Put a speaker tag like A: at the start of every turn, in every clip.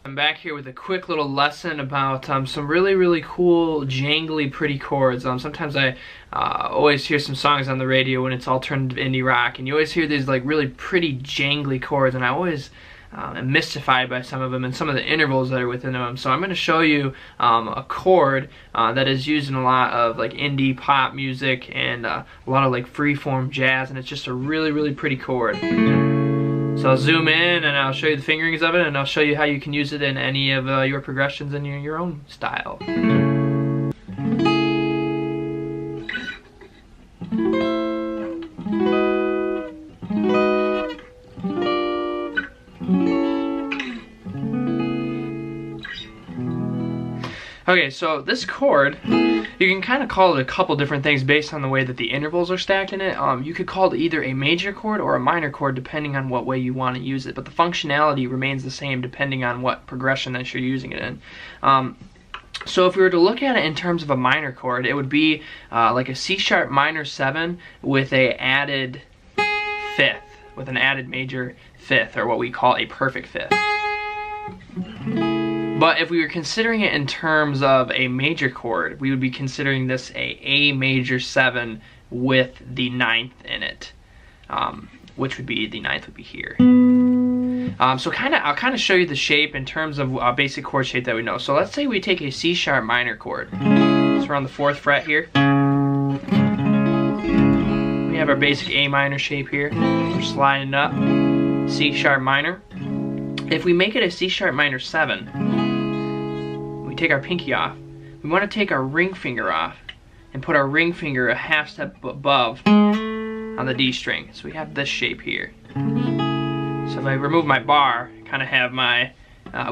A: I'm back here with a quick little lesson about some really cool jangly pretty chords. Sometimes I always hear some songs on the radio when it's alternative indie rock, and you always hear these like really pretty jangly chords, and I always am mystified by some of them and some of the intervals that are within them. So I'm going to show you a chord that is used in a lot of like indie pop music and a lot of like freeform jazz, and it's just a really pretty chord. So I'll zoom in and I'll show you the fingerings of it, and I'll show you how you can use it in any of your progressions in your own style. Okay, so this chord, you can kind of call it a couple different things based on the way that the intervals are stacked in it. You could call it either a major chord or a minor chord depending on what way you want to use it, but the functionality remains the same depending on what progression that you're using it in. So if we were to look at it in terms of a minor chord, it would be like a C sharp minor 7 with a added fifth, with an added major fifth, or what we call a perfect fifth. But if we were considering it in terms of a major chord, we would be considering this A major 7 with the ninth in it, which would be, the ninth would be here. So I'll kind of show you the shape in terms of a basic chord shape that we know. So let's say we take a C sharp minor chord. So we're on the 4th fret here. We have our basic A minor shape here. We're sliding up, C sharp minor. If we make it a C sharp minor 7, we take our pinky off. We want to take our ring finger off and put our ring finger a half step above on the D string. So we have this shape here. So if I remove my bar, I kind of have my,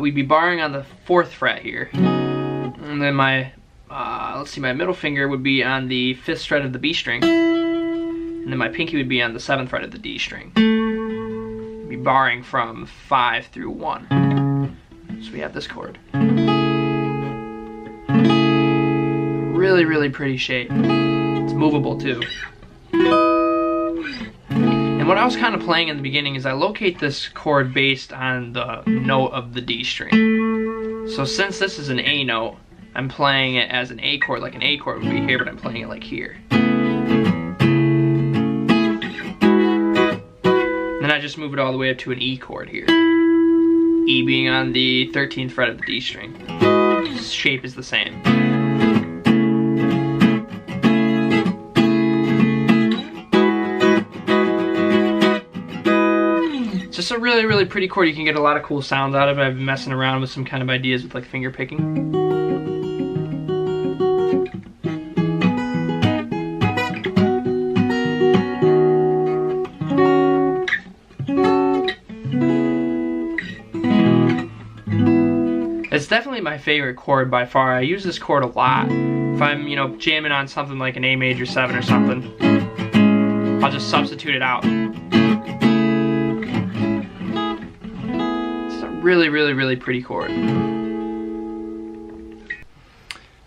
A: we'd be barring on the 4th fret here. And then my, let's see, my middle finger would be on the 5th fret of the B string. And then my pinky would be on the 7th fret of the D string. Be barring from 5 through 1. So we have this chord. Really pretty shape. It's movable too. And what I was kind of playing in the beginning is I locate this chord based on the note of the D string. So since this is an A note, I'm playing it as an A chord, like an A chord would be here, but I'm playing it like here. Then I just move it all the way up to an E chord here. E being on the 13th fret of the D string. Shape is the same. It's just a really pretty chord. You can get a lot of cool sounds out of it. I've been messing around with some kind of ideas with like finger picking. It's definitely my favorite chord by far. I use this chord a lot. If I'm, jamming on something like an A major 7 or something, I'll just substitute it out. It's a really pretty chord.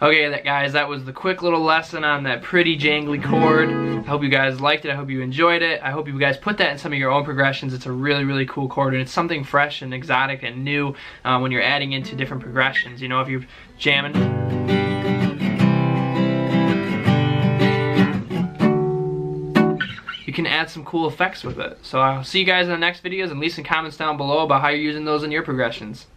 A: Okay, guys, that was the quick little lesson on that pretty jangly chord. I hope you guys liked it. I hope you enjoyed it. I hope you guys put that in some of your own progressions. It's a really cool chord, and it's something fresh and exotic and new when you're adding into different progressions. You know, if you're jamming. You can add some cool effects with it. So I'll see you guys in the next videos, and leave some comments down below about how you're using those in your progressions.